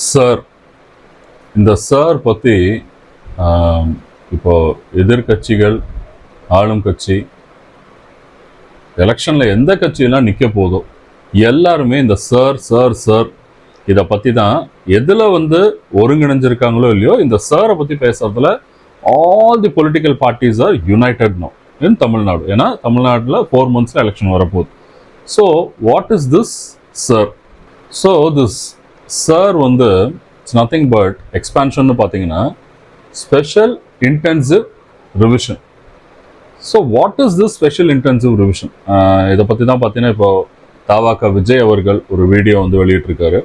Sir, இந்த sir பற்றி இப்போ எதிர்கட்சிகள், ஆளும் கட்சி, எலெக்ஷனில் எந்த கட்சியெல்லாம் நிற்க போதோ எல்லாருமே இந்த சார் சார் சார் இதை பற்றி தான் எதில் ஒருங்கிணைஞ்சிருக்காங்களோ இல்லையோ இந்த சாரை பற்றி பேசுறதுல all the political parties are united no in Tamil Nadu. ஏன்னா தமிழ்நாட்டில் 4 months எலெக்ஷன் வரப்போகுது. So what is this SIR? So this SIR it's nothing but expansion பார்த்தீங்கன்னா special intensive revision. So what is this special intensive revision? இதை பற்றி தான் பார்த்தீங்கன்னா இப்போ தாவாக விஜய் அவர்கள் ஒரு வீடியோ வெளியிட்டிருக்காரு.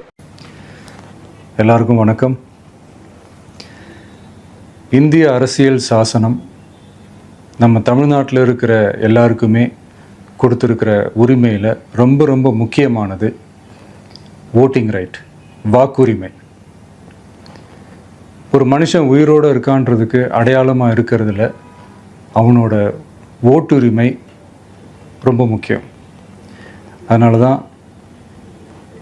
எல்லாருக்கும் வணக்கம். இந்திய அரசியல் சாசனம் நம்ம தமிழ்நாட்டில் இருக்கிற எல்லாருக்குமே கொடுத்துருக்கிற உரிமையில் ரொம்ப ரொம்ப முக்கியமானது ஓட்டிங் ரைட், வாக்குரிமை. ஒரு மனுஷன் உயிரோடு இருக்கான்றதுக்கு அடையாளமாக இருக்கிறதுல அவனோட ஓட்டுரிமை ரொம்ப முக்கியம். அதனால தான்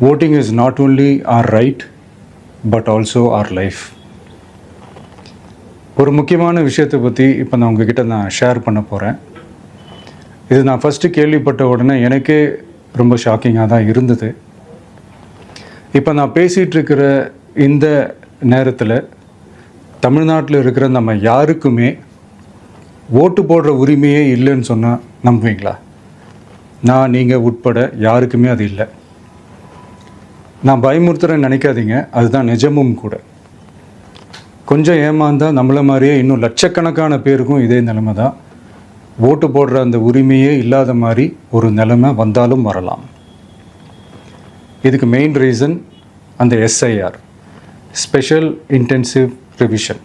voting is not only our right but also our life. ஒரு முக்கியமான விஷயத்தை பற்றி இப்போ நான் உங்ககிட்ட ஷேர் பண்ண போகிறேன். இது நான் ஃபஸ்ட்டு கேள்விப்பட்ட உடனே எனக்கே ரொம்ப ஷாக்கிங்காக தான் இருந்தது. இப்போ நான் பேசிகிட்டு இருக்கிற இந்த நேரத்தில் தமிழ்நாட்டில் இருக்கிற நம்ம யாருக்குமே ஓட்டு போடுற உரிமையே இல்லைன்னு சொன்னால் நம்புவீங்களா? நான் நீங்கள் உட்பட யாருக்குமே அது இல்லை. நான் பயமுறுத்துறேன்னு நினைக்காதீங்க, அதுதான் நிஜமும் கூட. கொஞ்சம் ஏமாந்தால் நம்மளை மாதிரியே இன்னும் லட்சக்கணக்கான பேருக்கும் இதே நிலைமை தான். ஓட்டு போடுற அந்த உரிமையே இல்லாத மாதிரி ஒரு நிலைமை வந்தாலும் வரலாம். இதுக்கு மெயின் ரீசன் அந்த எஸ்ஐஆர், ஸ்பெஷல் இன்டென்சிவ் ரிவிஷன்,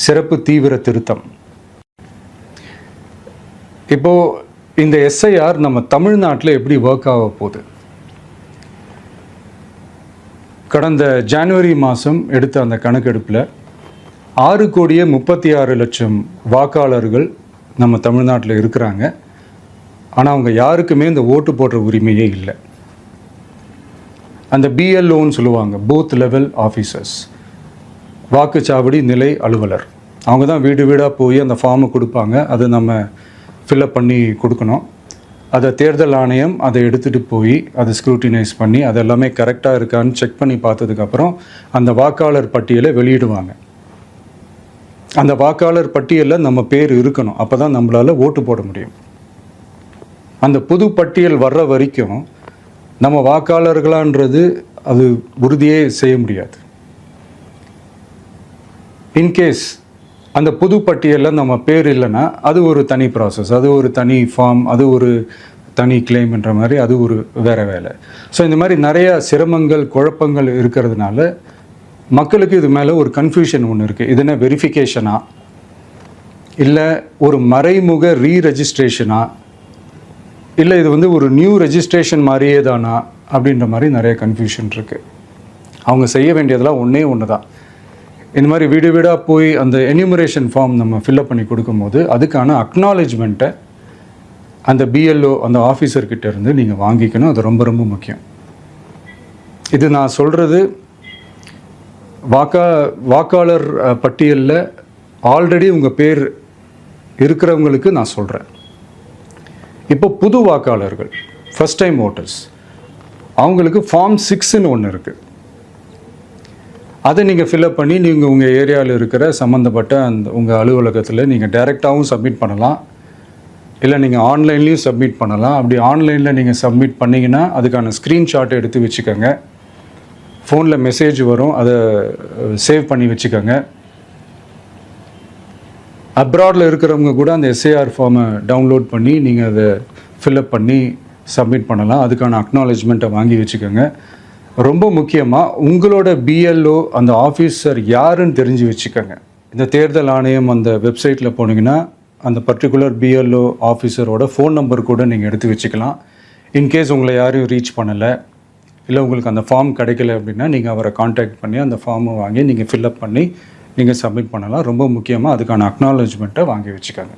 சிறப்பு தீவிர திருத்தம். இப்போது இந்த எஸ்ஐஆர் நம்ம தமிழ்நாட்டில் எப்படி ஒர்க் ஆக போகுது? கடந்த ஜனவரி மாதம் எடுத்த அந்த கணக்கெடுப்பில் 6,36,00,000 வாக்காளர்கள் நம்ம தமிழ்நாட்டில் இருக்கிறாங்க. ஆனால் அவங்க யாருக்குமே இந்த ஓட்டு போடுற உரிமையே இல்லை. அந்த பிஎல்ஓன்னு சொல்லுவாங்க, பூத் லெவல் ஆஃபீஸர்ஸ், வாக்குச்சாவடி நிலை அலுவலர். அவங்க தான் வீடு வீடாக போய் அந்த ஃபார்மை கொடுப்பாங்க. அதை நம்ம ஃபில்அப் பண்ணி கொடுக்கணும். அதை தேர்தல் ஆணையம் அதை எடுத்துகிட்டு போய் அதை ஸ்க்ரூட்டினைஸ் பண்ணி அது எல்லாமே கரெக்டாக இருக்கான்னு செக் பண்ணி பார்த்ததுக்கப்புறம் அந்த வாக்காளர் பட்டியலை வெளியிடுவாங்க. அந்த வாக்காளர் பட்டியலில் நம்ம பேர் இருக்கணும், அப்போ தான் நம்மளால் ஓட்டு போட முடியும். அந்த புது பட்டியல் வர்ற வரைக்கும் நம்ம வாக்காளர்களான்றது அது உறுதியே செய்ய முடியாது. இன்கேஸ் அந்த புது பட்டியலில் நம்ம பேர் இல்லைன்னா அது ஒரு தனி ப்ராசஸ், அது ஒரு தனி ஃபார்ம், அது ஒரு தனி கிளைம்ன்ற மாதிரி அது ஒரு வேறு வேலை. ஸோ இந்த மாதிரி நிறைய சிரமங்கள், குழப்பங்கள் இருக்கிறதுனால மக்களுக்கு இது மேலே ஒரு கன்ஃபியூஷன் ஒன்று இருக்குது. இது என்ன வெரிஃபிகேஷனா இல்லை ஒரு மறைமுக ரீரெஜிஸ்ட்ரேஷனா இல்லை இது ஒரு நியூ ரெஜிஸ்ட்ரேஷன் மாதிரியே தானா அப்படின்ற மாதிரி நிறைய கன்ஃபியூஷன் இருக்குது. அவங்க செய்ய வேண்டியதெல்லாம் ஒன்றே ஒன்று தான். இந்த மாதிரி வீடு வீடாக போய் அந்த என்யூமரேஷன் ஃபார்ம் நம்ம ஃபில்அப் பண்ணி கொடுக்கும்போது அதுக்கான அக்னாலேஜ்மெண்ட்டை அந்த பிஎல்ஓ அந்த ஆஃபீஸர்கிட்ட இருந்து நீங்கள் வாங்கிக்கணும். அது ரொம்ப ரொம்ப முக்கியம். இது நான் சொல்கிறது வாக்காளர் பட்டியலில் ஆல்ரெடி உங்கள் பேர் இருக்கிறவங்களுக்கு நான் சொல்கிறேன். இப்போ புது வாக்காளர்கள், ஃபஸ்ட் டைம் ஓட்டர்ஸ், அவங்களுக்கு ஃபார்ம் 6ன்னு ஒன்று இருக்குது. அதை நீங்கள் ஃபில்அப் பண்ணி நீங்கள் உங்கள் ஏரியாவில் இருக்கிற சம்மந்தப்பட்ட அந்த உங்கள் அலுவலகத்தில் நீங்கள் டைரெக்டாகவும் சப்மிட் பண்ணலாம், இல்லை நீங்கள் ஆன்லைன்லேயும் சப்மிட் பண்ணலாம். அப்படி ஆன்லைனில் நீங்கள் சப்மிட் பண்ணிங்கன்னா அதுக்கான ஸ்க்ரீன்ஷாட்டை எடுத்து வச்சுக்கோங்க. ஃபோனில் மெசேஜ் வரும், அதை சேவ் பண்ணி வச்சுக்கோங்க. அப்ராடில் இருக்கிறவங்க கூட அந்த எஸ்ஐஆர் ஃபார்மை டவுன்லோட் பண்ணி நீங்கள் அதை ஃபில்அப் பண்ணி சப்மிட் பண்ணலாம். அதுக்கான அக்னாலேஜ்மெண்ட்டை வாங்கி வச்சுக்கோங்க. ரொம்ப முக்கியமாக உங்களோட பிஎல்ஓ அந்த ஆஃபீஸர் யாருன்னு தெரிஞ்சு வச்சுக்கோங்க. இந்த தேர்தல் ஆணையம் அந்த வெப்சைட்டில் போனீங்கன்னா அந்த பர்டிகுலர் பிஎல்ஓ ஆஃபீஸரோட ஃபோன் நம்பர் கூட நீங்கள் எடுத்து வச்சுக்கலாம். இன்கேஸ் உங்களை யாரையும் ரீச் பண்ணலை இல்லை உங்களுக்கு அந்த ஃபார்ம் கிடைக்கல அப்படின்னா நீங்கள் அவரை காண்டாக்ட் பண்ணி அந்த ஃபார்மை வாங்கி நீங்கள் ஃபில்அப் பண்ணி நீங்கள் சப்மிட் பண்ணலாம். ரொம்ப முக்கியமாக அதுக்கான அக்னாலேஜ்மெண்ட்டை வாங்கி வச்சுக்கோங்க.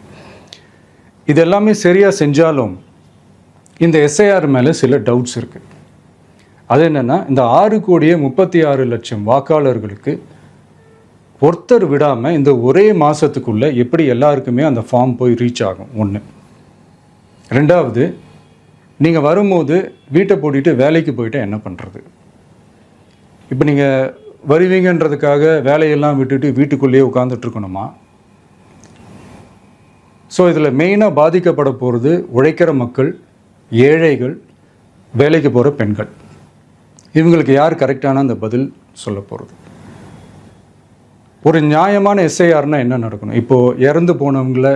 இது எல்லாமே சரியாக செஞ்சாலும் இந்த எஸ்ஐஆர் மேலே சில டவுட்ஸ் இருக்குது. அது என்னென்னா, இந்த 6,36,00,000 வாக்காளர்களுக்கு ஒருத்தர் விடாமல் இந்த ஒரே மாதத்துக்குள்ளே எப்படி எல்லாருக்குமே அந்த ஃபார்ம் போய் ரீச் ஆகும்? ஒன்று. ரெண்டாவது, நீங்கள் வரும்போது வீட்டை பூட்டிட்டு வேலைக்கு போயிட்டு என்ன பண்ணுறது? இப்போ நீங்கள் வருவீங்கன்றதுக்காக வேலையெல்லாம் விட்டுட்டு வீட்டுக்குள்ளேயே உட்காந்துட்ருக்கணுமா? ஸோ இதில் மெயினாக பாதிக்கப்பட போகிறது உழைக்கிற மக்கள், ஏழைகள், வேலைக்கு போகிற பெண்கள். இவங்களுக்கு யார் கரெக்டான அந்த பதில் சொல்ல போகிறது? ஒரு நியாயமான எஸ்ஐஆர்னால் என்ன நடக்கணும்? இப்போது இறந்து போனவங்கள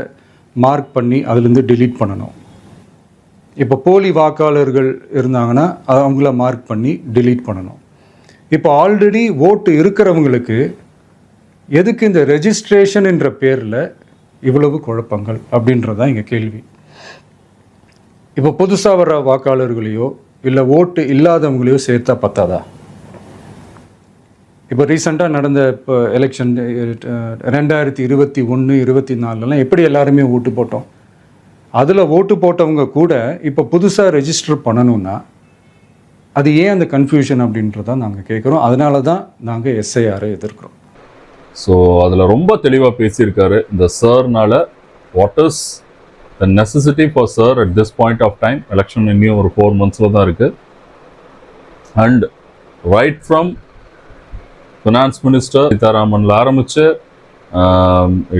மார்க் பண்ணி அதுலேருந்து டிலீட் பண்ணணும். இப்போ போலி வாக்காளர்கள் இருந்தாங்கன்னா அவங்கள மார்க் பண்ணி டிலீட் பண்ணணும். இப்போ ஆல்ரெடி ஓட்டு இருக்கிறவங்களுக்கு எதுக்கு இந்த ரெஜிஸ்ட்ரேஷன் என்ற பேரில் இவ்வளவு குழப்பங்கள் அப்படின்றதான் இங்கே கேள்வி. இப்போ புதுசாக வர்ற வாக்காளர்களையோ இல்லை ஓட்டு இல்லாதவங்களையோ சேர்த்தா பத்தாதா? இப்போ ரீசெண்டாக நடந்த இப்போ எலெக்ஷன் 2021, 24 எப்படி எல்லாருமே ஓட்டு போட்டோம்? அதில் ஓட்டு போட்டவங்க கூட இப்போ புதுசாக ரெஜிஸ்டர் பண்ணணும்னா அது ஏன் அந்த கன்ஃபியூஷன் அப்படின்றதான் நாங்கள் கேட்குறோம். அதனால தான் நாங்கள் எஸ்ஐஆரை எதிர்க்கிறோம். ஸோ அதில் ரொம்ப தெளிவாக பேசியிருக்காரு. இந்த சார்னால what is the necessity for SIR at this point of time. Election இன்னும் ஒரு 4 months தான் இருக்குது. And right from finance minister சீதாராமன்ல ஆரம்பித்து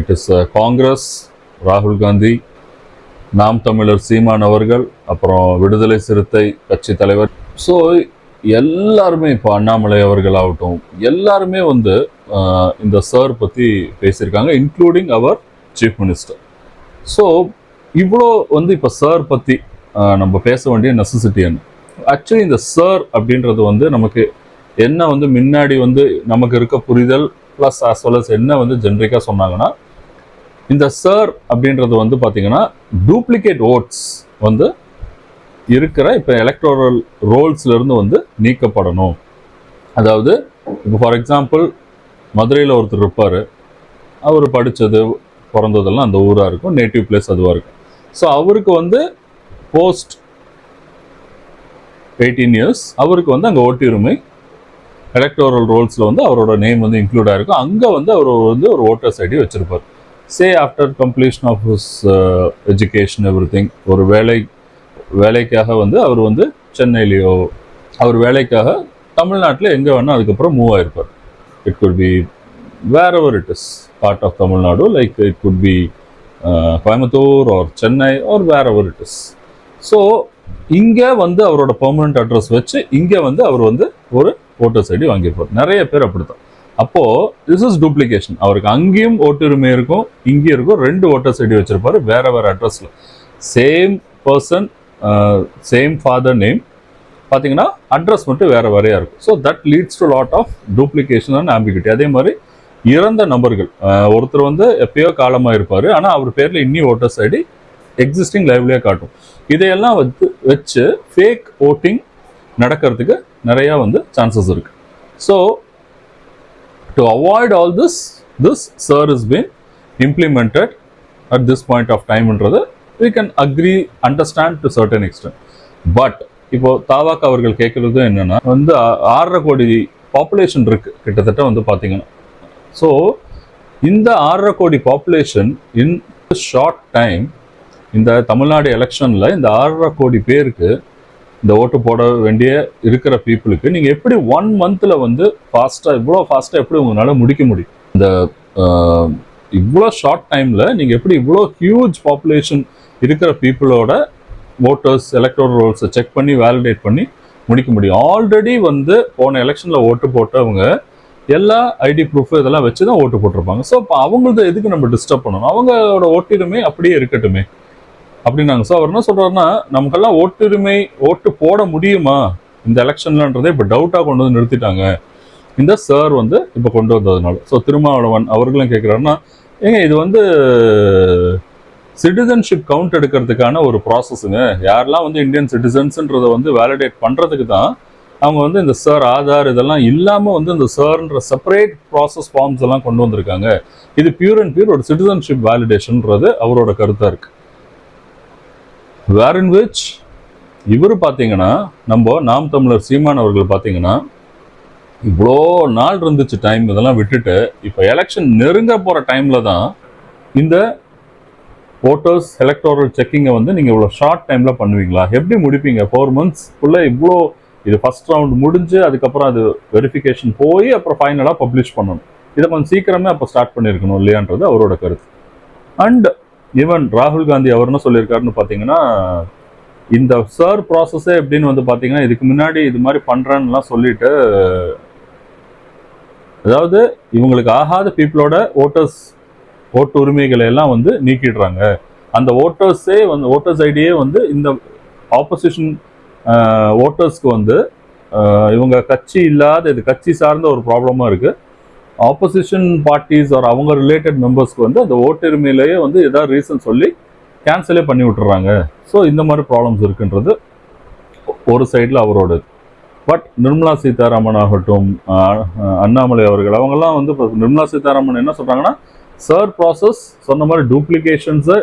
இட் இஸ் காங்கிரஸ், ராகுல் காந்தி, நாம் தமிழர் சீமான் அவர்கள், அப்புறம் விடுதலை சிறுத்தை கட்சி தலைவர், ஸோ எல்லாருமே, இப்போ அண்ணாமலை அவர்கள் ஆகட்டும், எல்லாருமே வந்து இந்த சார் பற்றி பேசியிருக்காங்க, இன்க்ளூடிங் அவர் சீஃப் மினிஸ்டர். ஸோ இவ்வளோ வந்து இப்போ சார் பற்றி நம்ம பேச வேண்டிய நெசசிட்டி என்ன? ஆக்சுவலி இந்த சார் அப்படின்றது வந்து நமக்கு என்ன வந்து முன்னாடி வந்து நமக்கு இருக்க புரிதல் ப்ளஸ் ஆஸ் வெல் அஸ் என்ன வந்து ஜென்ரிக்காக சொன்னாங்கன்னா, இந்த சார் அப்படின்றது வந்து பார்த்தீங்கன்னா டூப்ளிகேட் ஓட்ஸ் வந்து இருக்கிற இப்போ எலக்டோரல் ரோல்ஸ்லேருந்து வந்து நீக்கப்படணும். அதாவது இப்போ ஃபார் எக்ஸாம்பிள் மதுரையில் ஒருத்தர் இருப்பார், அவர் படித்தது பிறந்ததெல்லாம் அந்த ஊராக இருக்கும், நேட்டிவ் பிளேஸ் அதுவாக இருக்கும். ஸோ அவருக்கு வந்து போஸ்ட் 18 years அவருக்கு வந்து அங்கே ஓட்டுரிமை எலக்டோரல் ரோல்ஸில் வந்து அவரோட நேம் வந்து இன்க்ளூட் ஆகிருக்கும். அங்கே வந்து அவர் வந்து ஒரு ஓட்டர்ஸ் ஐடி வச்சுருப்பார். Say after completion of his education everything, ஒரு வேலைக்காக வந்து அவர் வந்து சென்னையிலையோ அவர் வேலைக்காக தமிழ்நாட்டில் எங்கே வேணால் அதுக்கப்புறம் மூவ் ஆகிருப்பார். It could be wherever it is part of Tamil Nadu, like it could be Coimbatore or Chennai or wherever it is. So இங்கே வந்து அவரோட பெர்மனன்ட் அட்ரஸ் வச்சு இங்கே வந்து அவர் வந்து ஒரு ஓட்டர்ஸ் ஐடி வாங்கியிருப்பார். நிறைய பேர் அப்படித்தான். அப்போது திஸ் இஸ் டூப்ளிகேஷன். அவருக்கு அங்கேயும் ஓட்டுரிமை இருக்கும், இங்கேயும் இருக்கும், 2 ஓட்டர்ஸ் ஐடி வச்சிருப்பாரு வேற அட்ரஸில். Same person, same father name, பார்த்தீங்கன்னா அட்ரஸ் மட்டும் வேறையா இருக்கும். So that leads to lot of duplication and ambiguity. அதே மாதிரி இறந்த நபர்கள், ஒருத்தர் வந்து எப்பயோ காலமாக இருப்பார், ஆனால் அவர் பேரில் இன்னும் ஓட்டர்ஸ் ஐடி எக்ஸிஸ்டிங் லைவ்லேயே காட்டும். இதையெல்லாம் வச்சு ஃபேக் ஓட்டிங் நடக்கிறதுக்கு நிறையா வந்து சான்சஸ் இருக்குது. So to avoid all this SIR has been implemented at this point of timeன்றது we can agree, understand to certain extent. But இப்போ தாவாக் அவர்கள் கேட்குறது என்னன்னா, வந்து 6.5 கோடி பாப்புலேஷன் இருக்கு கிட்டத்தட்ட வந்து பார்த்தீங்கன்னா. ஸோ இந்த 6.5 கோடி பாப்புலேஷன் இன் ஷார்ட் டைம் இந்த தமிழ்நாடு எலெக்ஷனில் இந்த 6.5 கோடி பேருக்கு இந்த ஓட்டு போட வேண்டிய இருக்கிற பீப்புளுக்கு நீங்கள் எப்படி 1 monthல வந்து இவ்வளோ ஃபாஸ்ட்டாக எப்படி உங்களால் முடிக்க முடியும்? இந்த இவ்வளோ ஷார்ட் டைமில் நீங்கள் எப்படி இவ்வளோ ஹியூஜ் பாப்புலேஷன் இருக்கிற பீப்புளோட ஓட்டர்ஸ் எலக்டோரல் ரோல்ஸை செக் பண்ணி வேலிடேட் பண்ணி முடிக்க முடியும்? ஆல்ரெடி வந்து போன எலெக்ஷனில் ஓட்டு போட்டவங்க எல்லா ஐடி ப்ரூஃப் இதெல்லாம் வச்சு தான் ஓட்டு போட்டிருப்பாங்க. ஸோ இப்போ அவங்களது எதுக்கு நம்ம டிஸ்டர்ப் பண்ணணும்? அவங்களோட ஓட்டுரிமை அப்படியே இருக்கட்டுமே அப்படின்னாங்க. ஸோ அவர் என்ன சொல்றாருன்னா, நமக்கெல்லாம் ஓட்டு போட முடியுமா இந்த எலெக்ஷன்லன்றதே இப்போ டவுட்டாக கொண்டு வந்து நிறுத்திட்டாங்க இந்த சார் வந்து இப்போ கொண்டு வந்ததுனால. ஸோ திருமாவளவன் அவர்களும் கேட்குறாருன்னா, ஏங்க இது வந்து சிட்டிசன்ஷிப் கவுண்ட் எடுக்கிறதுக்கான ஒரு ப்ராசஸுங்க. யாரெல்லாம் வந்து இந்தியன் சிட்டிசன்ஸ்ன்றதை வந்து வேலிடேட் பண்ணுறதுக்கு தான் அவங்க வந்து இந்த சார் ஆதார் இதெல்லாம் இல்லாமல் வந்து இந்த சார்ன்ற செப்பரேட் ப்ராசஸ் ஃபார்ம்ஸ் எல்லாம் கொண்டு வந்திருக்காங்க. இது பியூர் அண்ட் பியூர் ஒரு சிட்டிசன்ஷிப் வேலிடேஷன்ன்றது அவரோட கருத்தாக இருக்கு. Wherein which இவர் பார்த்தீங்கன்னா நம்ம நாம் தமிழர் சீமான் அவர்கள் பார்த்தீங்கன்னா இவ்வளோ நாள் இருந்துச்சு டைம், இதெல்லாம் விட்டுட்டு இப்போ எலெக்ஷன் நெருங்க போகிற டைமில் தான் இந்த ஓட்டர்ஸ் எலக்டோரல் செக்கிங்கை வந்து நீங்கள் இவ்வளோ ஷார்ட் டைமில் பண்ணுவீங்களா? எப்படி முடிப்பீங்க 4 monthsக்குள்ளே இவ்வளோ? இது ஃபர்ஸ்ட் ரவுண்ட் முடிஞ்சு அதுக்கப்புறம் அது வெரிஃபிகேஷன் போய் அப்புறம் ஃபைனலாக பப்ளிஷ் பண்ணணும். இதை கொஞ்சம் சீக்கிரமே அப்போ ஸ்டார்ட் பண்ணியிருக்கணும் இல்லையான்றது அவரோட கருத்து. அண்ட் ஈவன் ராகுல் காந்தி அவர் என்ன சொல்லியிருக்காருன்னு பார்த்தீங்கன்னா, இந்த சர் ப்ராசஸே எப்படின்னு வந்து பார்த்தீங்கன்னா, இதுக்கு முன்னாடி இது மாதிரி பண்ணுறேன்னுலாம் சொல்லிட்டு, அதாவது இவங்களுக்கு ஆகாத பீப்புளோட ஓட்டு உரிமைகளை எல்லாம் வந்து நீக்கிடுறாங்க. அந்த ஓட்டர்ஸ் ஐடியே வந்து இந்த ஆப்போசிஷன் ஓட்டர்ஸ்க்கு வந்து இவங்க கட்சி இல்லாத, இது கட்சி சார்ந்த ஒரு ப்ராப்ளமாக இருக்குது. ஆப்போசிஷன் பார்ட்டிஸ் ஒரு அவங்க ரிலேட்டட் மெம்பர்ஸ்க்கு வந்து அந்த ஓட்டுரிமையிலேயே வந்து ஏதாவது ரீசன் சொல்லி கேன்சலே பண்ணி விட்டுறாங்க. ஸோ இந்த மாதிரி ப்ராப்ளம்ஸ் இருக்குன்றது ஒரு சைடில் அவரோடது. பட் நிர்மலா சீதாராமன் ஆகட்டும், அண்ணாமலை அவர்கள், அவங்கெல்லாம் வந்து இப்போ நிர்மலா சீதாராமன் என்ன சொல்கிறாங்கன்னா, சர் ப்ராசஸ் சொன்ன மாதிரி டூப்ளிகேஷன்ஸை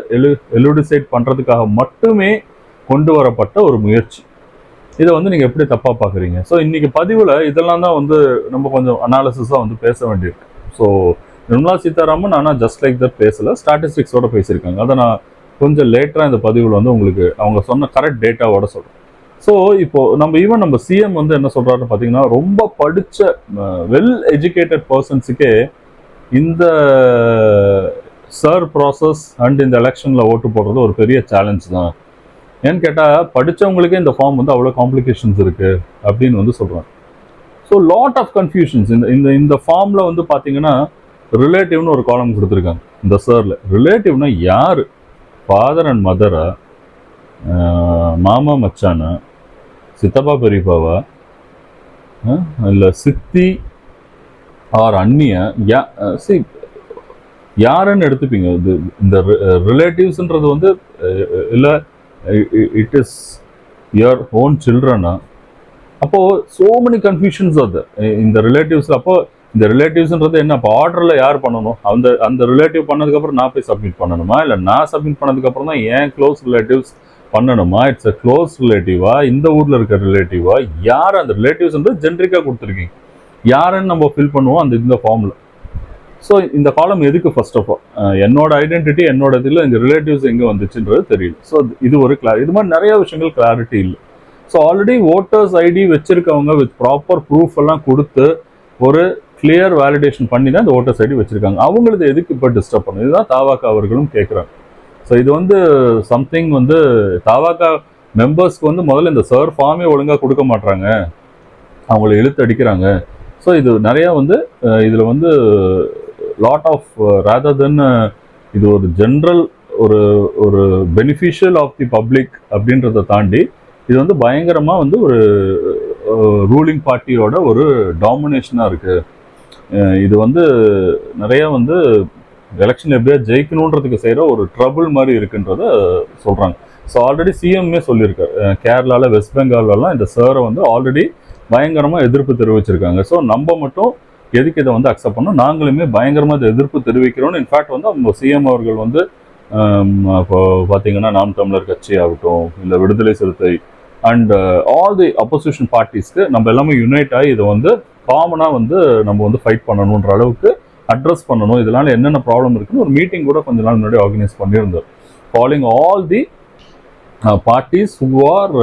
எலுடிசைட் பண்ணுறதுக்காக மட்டுமே கொண்டு வரப்பட்ட ஒரு முயற்சி. இதை வந்து நீங்கள் எப்படி தப்பாக பார்க்குறீங்க? ஸோ இன்றைக்கி பதிவில் இதெல்லாம் தான் வந்து நம்ம கொஞ்சம் அனாலிசிஸாக வந்து பேச வேண்டியிருக்கு. ஸோ நிர்மலா சீதாராமன் ஆனால் ஜஸ்ட் லைக் தட் பேசலை, ஸ்டாட்டிஸ்டிக்ஸோட பேசியிருக்காங்க. அதை நான் கொஞ்சம் லேட்டராக இந்த பதிவில் வந்து உங்களுக்கு அவங்க சொன்ன கரெக்ட் டேட்டாவோட சொல்கிறேன். ஸோ இப்போது நம்ம சிஎம் வந்து என்ன சொல்கிறாருன்னு பார்த்தீங்கன்னா, ரொம்ப படித்த வெல் எஜுகேட்டட் பர்சன்ஸுக்கே இந்த சர் ப்ராசஸ் அண்ட் இந்த எலெக்ஷனில் ஓட்டு போடுறது ஒரு பெரிய சேலஞ்ச் தான். ஏன்னு கேட்டால் படித்தவங்களுக்கே இந்த ஃபார்ம் வந்து அவ்வளோ காம்ப்ளிகேஷன்ஸ் இருக்குது அப்படின்னு வந்து சொல்கிறாங்க. ஸோ லாட் ஆஃப் கன்ஃபியூஷன்ஸ் இந்த ஃபார்மில் வந்து பார்த்தீங்கன்னா, ரிலேட்டிவ்னு ஒரு காலம் கொடுத்துருக்காங்க இந்த சரில். ரிலேட்டிவ்னா யார்? ஃபாதர் அண்ட் மதரா, மாமா மச்சானா, சித்தப்பா பெரியப்பாவா, இல்லை சித்தி ஆர் அண்ணியா, யாருன்னு எடுத்துப்பீங்க? இந்த ரிலேட்டிவ்ஸ்ன்றது வந்து இல்லை இட் இஸ் யுவர் ஓன் சில்ட்ரனா? அப்போது சோ மெனி கன்ஃபியூஷன்ஸ் அது இந்த ரிலேட்டிவ்ஸ். அப்போது இந்த ரிலேட்டிவ்ஸ்ன்றது என்ன? இப்போ ஆர்டரில் யார் பண்ணணும்? அந்த ரிலேட்டிவ் பண்ணதுக்கப்புறம் நான் போய் சப்மிட் பண்ணணுமா, இல்லை நான் சப்மிட் பண்ணதுக்கப்புறம் தான் ஏன் க்ளோஸ் ரிலேட்டிவ்ஸ் பண்ணணுமா? இட்ஸ் அ க்ளோஸ் ரிலேட்டிவா, இந்த ஊரில் இருக்கிற ரிலேட்டிவா, யார்? அந்த ரிலேட்டிவ்ஸ்ன்றது ஜென்ரிக்காக கொடுத்துருக்கீங்க, யாருன்னு நம்ம ஃபில் பண்ணுவோம் இந்த ஃபார்மில். ஸோ இந்த காலம் எதுக்கு? ஃபர்ஸ்ட் ஆஃப் ஆல் என்னோட ஐடென்டிட்டி, என்னோட இதில் இந்த ரிலேட்டிவ்ஸ் எங்கே வந்துச்சுன்றது தெரியல. ஸோ இது ஒரு இது மாதிரி நிறைய விஷயங்கள் கிளாரிட்டி இல்லை. ஸோ ஆல்ரெடி ஓட்டர்ஸ் ஐடி வச்சிருக்கவங்க வித் ப்ராப்பர் ப்ரூஃப் எல்லாம் கொடுத்து ஒரு கிளியர் வேலிடேஷன் பண்ணி தான் இந்த ஓட்டர்ஸ் ஐடி வச்சிருக்காங்க. அவங்களுக்கு எதுக்கு இப்போ டிஸ்டர்ப் பண்ணும்? இதுதான் தாவாக்கா அவர்களும் கேட்குறாங்க. ஸோ இது வந்து சம்திங் வந்து தாவாக்கா மெம்பர்ஸ்க்கு வந்து முதல்ல இந்த சர் ஃபார்மே ஒழுங்காக கொடுக்க மாட்டாங்க, அவங்கள இழுத்து அடிக்கிறாங்க. ஸோ இது நிறையா வந்து இதில் வந்து லாட் ஆஃப் ரேதர் தென் இது ஒரு ஜென்ரல் ஒரு பெனிஃபிஷியல் ஆஃப் தி பப்ளிக் அப்படின்றத தாண்டி இது வந்து பயங்கரமாக வந்து ஒரு ரூலிங் பார்ட்டியோட ஒரு டாமினேஷனாக இருக்குது. இது வந்து நிறைய வந்து எலெக்ஷன் எப்படியா ஜெயிக்கணுன்றதுக்கு செய்கிற ஒரு ட்ரபுள் மாதிரி இருக்குன்றத சொல்கிறாங்க. ஸோ ஆல்ரெடி சிஎம்மே சொல்லியிருக்காரு, கேரளாவில் வெஸ்ட் பெங்கால்லலாம் இந்த சரை வந்து ஆல்ரெடி பயங்கரமாக எதிர்ப்பு தெரிவிச்சிருக்காங்க. ஸோ நம்ம மட்டும் எதுக்கு இதை வந்து அக்செப்ட் பண்ணோம்? நாங்களுமே பயங்கரமாக இதை எதிர்ப்பு தெரிவிக்கிறோன்னு இன்ஃபேக்ட் வந்து அவங்க சிஎம் அவர்கள் வந்து இப்போ பார்த்தீங்கன்னா நாம் தமிழர் கட்சி ஆகட்டும், இல்லை விடுதலை சிறுத்தை அண்ட் ஆல் தி அப்போசிஷன் பார்ட்டிஸ்க்கு நம்ம எல்லாமே யுனைட் ஆகி இதை வந்து காமனாக வந்து நம்ம வந்து ஃபைட் பண்ணணுன்ற அளவுக்கு அட்ரஸ் பண்ணணும், இதனால என்னென்ன ப்ராப்ளம் இருக்குன்னு ஒரு மீட்டிங் கூட கொஞ்ச நாள் முன்னாடி ஆர்கனைஸ் பண்ணியிருந்தார், calling all the parties who are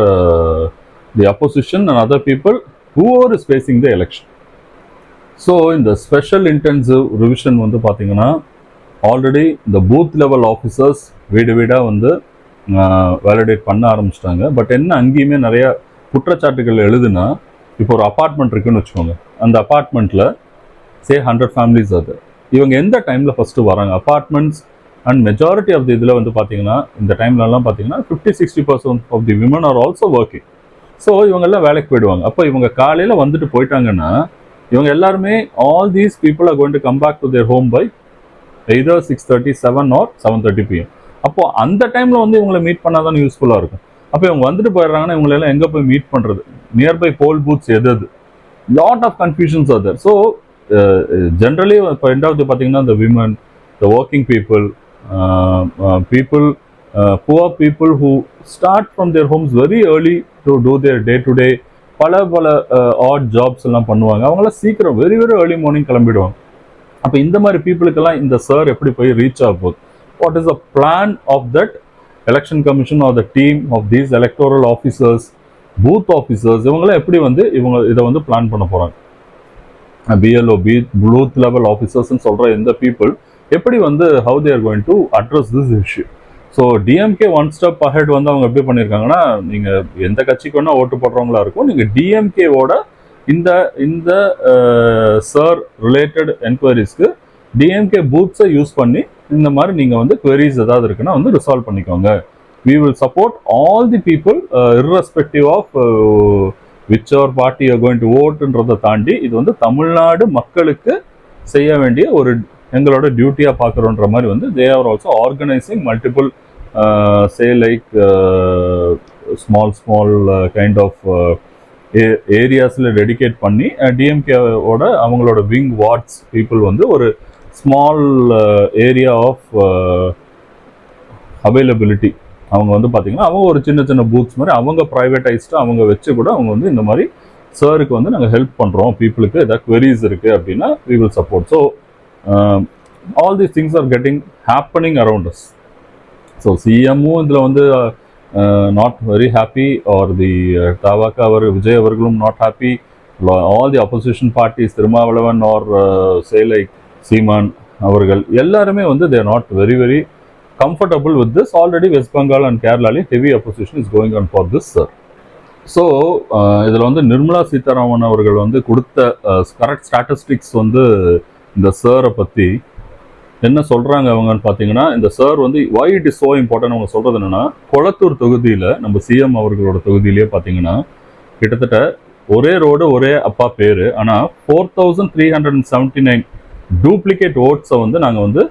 the opposition and other people who are is facing the election. So இந்த ஸ்பெஷல் இன்டென்சிவ் ரிவிஷன் வந்து பார்த்தீங்கன்னா ஆல்ரெடி இந்த பூத் லெவல் ஆஃபீஸர்ஸ் வீடு வீடாக வந்து வேலிடேட் பண்ண ஆரம்பிச்சிட்டாங்க. பட் என்ன அங்கேயுமே நிறைய குற்றச்சாட்டுகள் எழுதுனா, இப்போ ஒரு அப்பார்ட்மெண்ட் இருக்குன்னு வச்சுக்கோங்க, அந்த அப்பார்ட்மெண்ட்டில் சே 100 ஃபேமிலிஸ் அது இவங்க எந்த டைமில் ஃபஸ்ட்டு வராங்க? Apartments and majority of the இதில் வந்து பார்த்தீங்கன்னா இந்த டைம்லலாம் பார்த்தீங்கன்னா 50-60% of the women are also working. So இவங்கெல்லாம் வேலைக்கு போயிடுவாங்க. அப்போ இவங்க காலையில் வந்துட்டு போயிட்டாங்கன்னா இவங்க எல்லாருமே all these people are going to come back to their home by either 6:30, 7 or 7:30 PM. அப்போ அந்த டைமில் வந்து இவங்களை மீட் பண்ணால் தான் யூஸ்ஃபுல்லாக இருக்கும். அப்போ இவங்க வந்துட்டு போயிடுறாங்கன்னா இவங்களெல்லாம் எங்கே போய் மீட் பண்ணுறது? நியர்பை போல் பூத்ஸ் எது? Lot of confusions are there. So generally இப்போ ரெண்டாவது பார்த்தீங்கன்னா இந்த women, the working people, poor people who start from their homes very early to do their day to day பல ஆட் ஜாப்ஸ் எல்லாம் பண்ணுவாங்க. அவங்களாம் சீக்கிரம் வெரி வெரி ஏர்லி மார்னிங் கிளம்பிடுவாங்க. அப்போ இந்த மாதிரி பீப்புளுக்கெல்லாம் இந்த சார் எப்படி போய் ரீச் ஆக போகுது? What is the plan of that election commission or the team of these electoral officers, booth officers, இவங்களாம் எப்படி வந்து இவங்க இதை வந்து பிளான் பண்ண போகிறாங்க? பிஎல்ஓ பூத் லெவல் ஆஃபீஸர்ஸ்ன்னு சொல்கிற இந்த பீப்புள் எப்படி வந்து how they are going to address this issue? So DMK one step ahead வந்து அவங்க எப்படி பண்ணியிருக்காங்கன்னா, நீங்கள் எந்த கட்சிக்கு வேணால் ஓட்டு போடுறவங்களா இருக்கும், நீங்கள் டிஎம்கேவோட இந்த இந்த சார் ரிலேட்டட் என்கொயரிஸ்க்கு டிஎம்கே பூத்ஸை யூஸ் பண்ணி இந்த மாதிரி நீங்கள் வந்து queries ஏதாவது இருக்குன்னா வந்து ரிசால்வ் பண்ணிக்கோங்க. we will support all the people irrespective of whichever party you are going to voteன்றதை தாண்டி இது வந்து தமிழ்நாடு மக்களுக்கு செய்ய வேண்டிய ஒரு எங்களோட டியூட்டியாக பார்க்குறோன்ற மாதிரி வந்து they are also organizing multiple say like small kind of ஏரியாஸில் டெடிகேட் பண்ணி டிஎம்கேவோட அவங்களோட விங் வார்ட்ஸ் பீப்புள் வந்து ஒரு ஸ்மால் ஏரியா ஆஃப் அவைலபிலிட்டி அவங்க வந்து பார்த்தீங்கன்னா அவங்க ஒரு சின்ன சின்ன பூத்ஸ் மாதிரி அவங்க ப்ரைவேட்டைஸ்டு அவங்க வச்சு கூட அவங்க வந்து இந்த மாதிரி சாருக்கு வந்து நாங்கள் ஹெல்ப் பண்ணுறோம், பீப்புளுக்கு ஏதாவது queries இருக்குது அப்படின்னா we will support. So all these things are getting happening around us. So சிஎம்மும் இதில் வந்து not very happy or the Tavaka Vijay அவர்களும் not happy, all the opposition parties Thirumavalavan or say like சீமான் அவர்கள் எல்லாருமே வந்து they are not very comfortable with this. Already West Bengal and Kerala heavy opposition is going on for this sir. So இதில் வந்து நிர்மலா சீதாராமன் அவர்கள் வந்து கொடுத்த correct statistics வந்து இந்த சாரை பற்றி என்ன சொல்கிறாங்க அவங்கன்னு பார்த்தீங்கன்னா, இந்த சார் வந்து why it is so important அவங்க சொல்கிறது என்னென்னா, கொளத்தூர் தொகுதியில் நம்ம சிஎம் அவர்களோட தொகுதியிலே பார்த்தீங்கன்னா கிட்டத்தட்ட ஒரே ரோடு ஒரே அப்பா பேர், ஆனால் 4379 டூப்ளிகேட் ஓட்ஸை வந்து நாங்கள் வந்து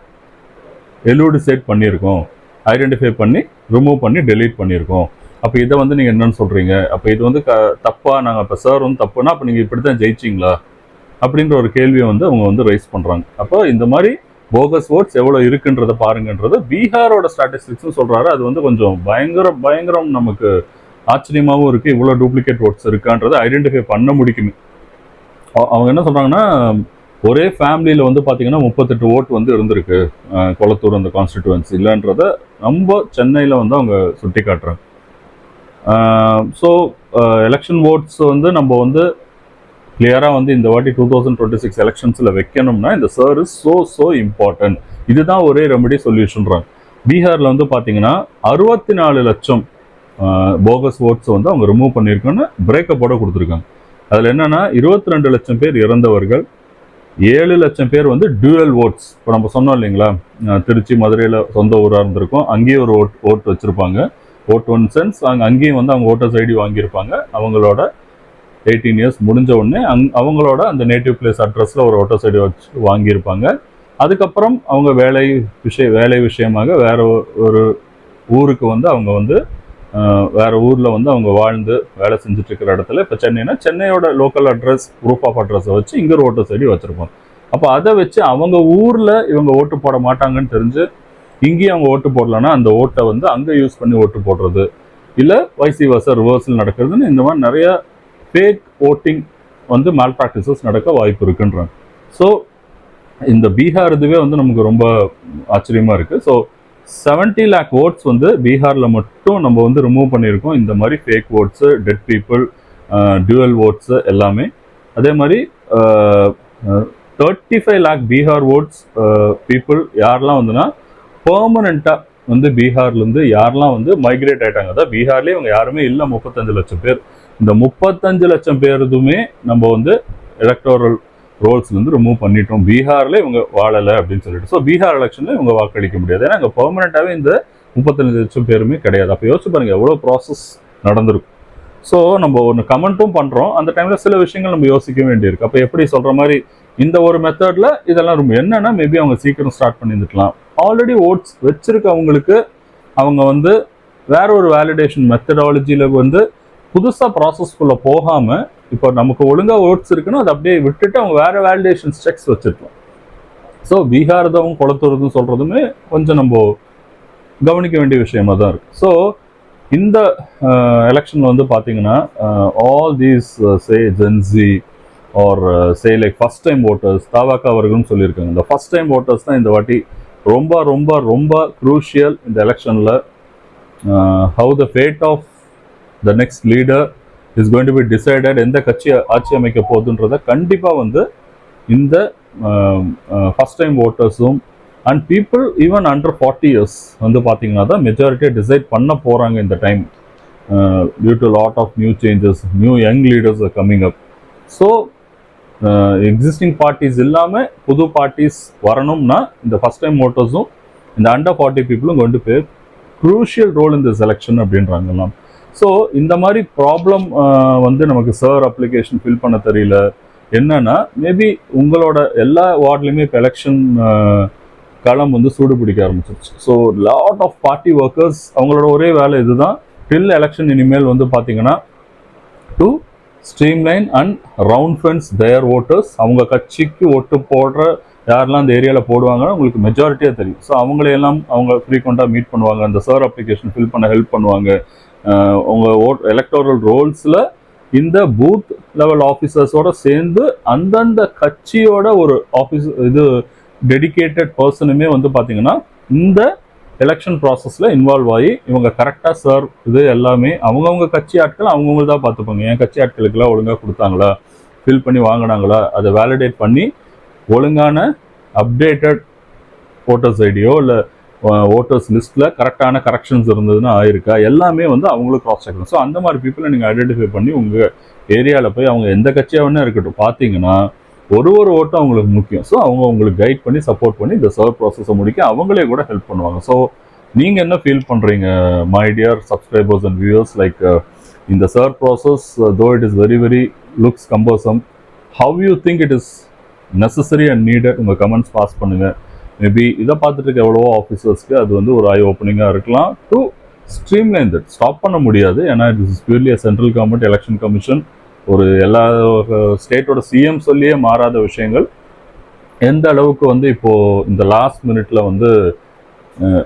எலூடிசேட் பண்ணியிருக்கோம், ஐடென்டிஃபை பண்ணி ரிமூவ் பண்ணி டெலீட் பண்ணியிருக்கோம். அப்போ இதை வந்து நீங்கள் என்னன்னு சொல்கிறீங்க? அப்போ இது வந்து தப்பா? நாங்கள் இப்போ சார் வந்து தப்புனா அப்போ நீங்கள் இப்படி தான் ஜெயிச்சிங்களா அப்படின்ற ஒரு கேள்வியை வந்து அவங்க வந்து ரைஸ் பண்ணுறாங்க. அப்போ இந்த மாதிரி போகஸ் ஓட்ஸ் எவ்வளோ இருக்குன்றதை பாருங்கன்றது பீகாரோட ஸ்டாட்டிஸ்டிக்ஸும் சொல்கிறாரு. அது வந்து கொஞ்சம் பயங்கரம் நமக்கு ஆச்சரியமாகவும் இருக்குது. இவ்வளோ டூப்ளிகேட் ஓட்ஸ் இருக்கான்றதை ஐடென்டிஃபை பண்ண முடிக்குமே. அவங்க என்ன சொல்கிறாங்கன்னா, ஒரே ஃபேமிலியில் வந்து பார்த்தீங்கன்னா 38 ஓட்டு வந்து இருந்திருக்கு கொளத்தூர் அந்த கான்ஸ்டிடுவன்சி இல்லைன்றதை நம்ம சென்னையில் வந்து அவங்க சுட்டி காட்டுறாங்க. ஸோ எலெக்ஷன் ஓட்ஸ் வந்து நம்ம வந்து கிளியராக வந்து இந்த வாட்டி 2026 எலெக்ஷன்ஸில் வைக்கணும்னா இந்த சார் இஸ் ஸோ இம்பார்ட்டன்ட். இதுதான் ஒரே ரெமெடி சொல்யூஷன்றாங்க. பீகாரில் வந்து பார்த்தீங்கன்னா 64 லட்சம் போகஸ் ஓட்ஸ் வந்து அவங்க ரிமூவ் பண்ணியிருக்கோன்னு பிரேக்கப்போட கொடுத்துருக்காங்க. அதில் என்னென்னா 22 லட்சம் பேர் இறந்தவர்கள், 7 லட்சம் பேர் வந்து டியூவல் ஓட்ஸ். இப்போ நம்ம சொன்னோம் இல்லைங்களா, திருச்சி மதுரையில் சொந்த ஊராக இருந்திருக்கும், அங்கேயும் ஒரு ஓட்டு வச்சுருப்பாங்க. ஓட் ஒன் சென்ஸ் அங்கேயும் வந்து அவங்க ஓட்டர்ஸ் ஐடி வாங்கியிருப்பாங்க. அவங்களோட 18 இயர்ஸ் முடிஞ்ச உடனே அவங்களோட அந்த நேட்டிவ் பிளேஸ் அட்ரஸில் ஒரு ஓட்டர்ஸ் ஐடி வச்சு வாங்கியிருப்பாங்க. அதுக்கப்புறம் அவங்க வேலை விஷயமாக வேற ஒரு ஊருக்கு வந்து அவங்க வந்து வேற ஊரில் வந்து அவங்க வாழ்ந்து வேலை செஞ்சுட்டு இருக்கிற இடத்துல, இப்போ சென்னைனா சென்னையோட லோக்கல் அட்ரஸ் ப்ரூஃப் ஆஃப் அட்ரஸை வச்சு இங்கே ஒரு ஓட்டர்ஸ் ஐடி வச்சுருப்பாங்க. அப்போ அதை வச்சு அவங்க ஊரில் இவங்க ஓட்டு போட மாட்டாங்கன்னு தெரிஞ்சு இங்கேயும் அவங்க ஓட்டு போடலன்னா அந்த ஓட்டை வந்து அங்கே யூஸ் பண்ணி ஓட்டு போடுறது, இல்லை வைசி வர்சா ரிவர்சல் நடக்கிறதுன்னு இந்த மாதிரி நிறைய ஃபேக் ஓட்டிங் வந்து மால் ப்ராக்டிசஸ் நடக்க வாய்ப்பு இருக்குன்றாங்க. ஸோ இந்த பீகார் இதுவே வந்து நமக்கு ரொம்ப ஆச்சரியமாக இருக்குது. ஸோ 70 lakh ஓட்ஸ் வந்து பீகாரில் மட்டும் நம்ம வந்து ரிமூவ் பண்ணியிருக்கோம். இந்த மாதிரி fake votes, dead people, dual votes எல்லாமே. அதே மாதிரி 35 lakh பீகார் ஓட்ஸ் பீப்புள் யாரெல்லாம் வந்துன்னா பெர்மனண்ட்டாக வந்து பீகார்லேருந்து யாரெல்லாம் வந்து மைக்ரேட் ஆகிட்டாங்க, அதான் பீகார்லேயே இவங்க யாருமே இல்லை, 35 லட்சம் பேர். இந்த 35 லட்சம் பேருதுமே நம்ம வந்து எலக்டோரல் ரோல்ஸ்லேருந்து ரிமூவ் பண்ணிட்டோம். பீகாரில் இவங்க வாழலை அப்படின்னு சொல்லிட்டு. ஸோ பீகார் எலெக்ஷனில் இவங்க வாக்களிக்க முடியாது. ஏன்னா இங்கே பெர்மனண்ட்டாகவே இந்த 35 லட்சம் பேருமே கிடையாது. அப்போ யோசிச்சு பாருங்கள் எவ்வளோ ப்ராசஸ் நடந்திருக்கும். ஸோ நம்ம ஒன்று கமெண்ட்டும் பண்ணுறோம், அந்த டைமில் சில விஷயங்கள் நம்ம யோசிக்க வேண்டியிருக்கு. அப்போ எப்படி சொல்கிற மாதிரி இந்த ஒரு மெத்தடில் இதெல்லாம் ரொம்ப என்னென்னா மேபி அவங்க சீக்கிரம் ஸ்டார்ட் பண்ணியிருந்துக்கலாம். ஆல்ரெடி ஓட்ஸ் வச்சிருக்கவங்களுக்கு அவங்க வந்து வேற ஒரு வேலிடேஷன் மெத்தடாலஜியில் வந்து புதுசாக ப்ராசஸ்குள்ளே போகாமல், இப்போ நமக்கு ஒழுங்காக ஓட்ஸ் இருக்குன்னா அதை அப்படியே விட்டுட்டு அவங்க வேறு வேலிடேஷன் செக்ஸ் வச்சுருக்கலாம். ஸோ பீகார்தவும் கொளத்தூர்தும் சொல்கிறதுமே கொஞ்சம் நம்ம கவனிக்க வேண்டிய விஷயமா தான் இருக்குது. ஸோ இந்த எலெக்ஷன் வந்து பார்த்தீங்கன்னா all these say Gen Z or say like first time voters தாவாக்கா அவர்களும் சொல்லியிருக்காங்க, இந்த ஃபர்ஸ்ட் டைம் ஓட்டர்ஸ் தான் இந்த வாட்டி ரொம்ப ரொம்ப ரொம்ப குரூஷியல் இந்த எலெக்ஷனில். How the fate of the next leader is going to be decided, எந்த கட்சி ஆட்சி அமைக்க போகுதுன்றத கண்டிப்பாக வந்து இந்த ஃபர்ஸ்ட் டைம் ஓட்டர்ஸும் and people even under 40 years வந்து பார்த்தீங்கன்னா தான் மெஜாரிட்டியை டிசைட் பண்ண போகிறாங்க இந்த time, due to lot of new changes, new young leaders are coming up. So existing parties இல்லாமல் புது பார்ட்டிஸ் வரணும்னா இந்த ஃபர்ஸ்ட் டைம் ஓட்டர்ஸும் இந்த அண்டர் 40 பீப்புளும் கொண்டு போய் க்ரூஷியல் ரோல் இந்த செலெக்ஷன் அப்படின்றாங்கலாம். ஸோ இந்த மாதிரி ப்ராப்ளம் வந்து நமக்கு சார் அப்ளிகேஷன் ஃபில் பண்ண தெரியல. என்னன்னா மேபி உங்களோட எல்லா வார்ட்லையுமே இப்போ எலெக்ஷன் களம் வந்து சூடு பிடிக்க ஆரம்பிச்சிருச்சு. So lot of party workers அவங்களோட ஒரே வேலை இதுதான், டில் எலெக்ஷன் இனிமேல் வந்து பார்த்தீங்கன்னா to streamline and round fence their voters. அவங்க கட்சிக்கு ஓட்டு போடுற யாரெல்லாம் அந்த ஏரியாவில் போடுவாங்கன்னா உங்களுக்கு மெஜாரிட்டியாக தெரியும். ஸோ அவங்களையெல்லாம் அவங்க ஃப்ரீக்வெண்ட்டாக மீட் பண்ணுவாங்க, அந்த சர் அப்ளிகேஷன் ஃபில் பண்ண ஹெல்ப் பண்ணுவாங்க. உங்கள் எலக்டோரல் ரோல்ஸில் இந்த பூத் லெவல் ஆஃபீஸர்ஸோட சேர்ந்து அந்தந்த கட்சியோட ஒரு ஆஃபீஸ் இது டெடிகேட்டட் பர்சனுமே வந்து பார்த்தீங்கன்னா இந்த எலெக்ஷன் ப்ராசஸில் இன்வால்வ் ஆகி இவங்க கரெக்டாக சார் இது எல்லாமே அவங்கவுங்க கட்சி ஆட்கள் அவங்கவுங்க தான் பார்த்துப்பாங்க. என் கட்சி ஆட்களுக்கெல்லாம் ஒழுங்காக கொடுத்தாங்களா, ஃபில் பண்ணி வாங்கினாங்களா, அதை வேலிடேட் பண்ணி ஒழுங்கான அப்டேட்டட் ஓட்டர்ஸ் ஐடியோ இல்லை ஓட்டர்ஸ் லிஸ்ட்டில் கரெக்டான கரெக்ஷன்ஸ் இருந்ததுன்னா ஆயிருக்கா, எல்லாமே வந்து அவங்களும் கிராஸ் செக் பண்ணணும். ஸோ அந்த மாதிரி பீப்புளை நீங்கள் ஐடென்டிஃபை பண்ணி உங்கள் ஏரியாவில் போய் அவங்க எந்த கட்சியாக வேணா இருக்கட்டும் பார்த்தீங்கன்னா ஒரு ஓட்டும் அவங்களுக்கு முக்கியம். ஸோ அவங்க உங்களுக்கு கைட் பண்ணி சப்போர்ட் பண்ணி இந்த சர்வ் ப்ராசஸை முடிக்க அவங்களே கூட ஹெல்ப் பண்ணுவாங்க. ஸோ நீங்கள் என்ன ஃபீல் பண்ணுறீங்க my dear subscribers and viewers, like இந்த survey process though it is very very looks cumbersome, how you think it is necessary and needed? உங்கள் கமெண்ட்ஸ் பாஸ் பண்ணுங்கள். மேபி இதை பார்த்துட்டு இருக்க எவ்வளவோ ஆஃபீஸர்ஸ்க்கு அது வந்து ஒரு ஐ ஓப்பனிங்காக இருக்கலாம் டு ஸ்ட்ரீம்லைன் தட். ஸ்டாப் பண்ண முடியாது, ஏன்னா it is purely central government election commission, ஒரு எல்லா ஸ்டேட்டோட சிஎம் சொல்லியே மாறாத விஷயங்கள். எந்த அளவுக்கு வந்து இப்போது இந்த லாஸ்ட் மினிட்ல வந்து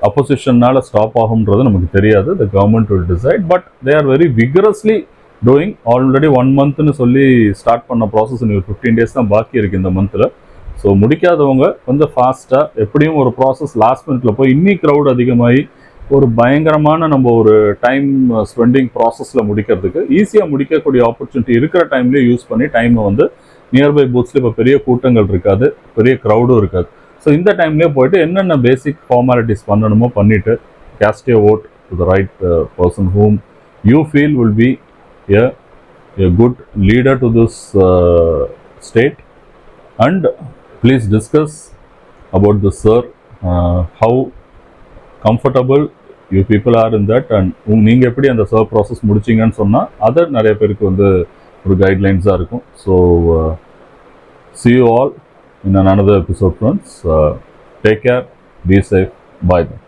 அப்போசிஷன்னால ஸ்டாப் ஆகும்ன்றது நமக்கு தெரியாது. The government will decide, but they are very vigorously doing. Already 1 மந்த்னு சொல்லி ஸ்டார்ட் பண்ண ப்ராசஸ் இன்னும் 15 days தான் பாக்கி இருக்குது இந்த மந்தில். ஸோ முடிக்காதவங்க கொஞ்சம் ஃபாஸ்ட்டாக எப்படியும் ஒரு ப்ராசஸ் லாஸ்ட் மினிட்ல போய் இன்னி க்ரௌட் அதிகமாகி ஒரு பயங்கரமான நம்ம ஒரு டைம் ஸ்பெண்டிங் ப்ராசஸில் முடிக்கிறதுக்கு ஈஸியாக முடிக்கக்கூடிய ஆப்பர்ச்சுனிட்டி இருக்கிற டைம்லேயே யூஸ் பண்ணி டைமை வந்து நியர்பை பூத்ஸில் இப்போ பெரிய கூட்டங்கள் இருக்காது, பெரிய க்ரௌடும் இருக்காது. ஸோ இந்த டைம்லேயே போயிட்டு என்னென்ன பேசிக் ஃபார்மாலிட்டிஸ் பண்ணணுமோ பண்ணிவிட்டு cast a vote to the right person whom you feel will be a good leader to this state. And please discuss about this, sir, how comfortable you people are in that, and நீங்கள் எப்படி அந்த serve process முடிச்சிங்கன்னு சொன்னால் அது நிறைய பேருக்கு வந்து ஒரு கைட்லைன்ஸாக இருக்கும். So see you all in another episode, friends. Take care, be safe, bye then.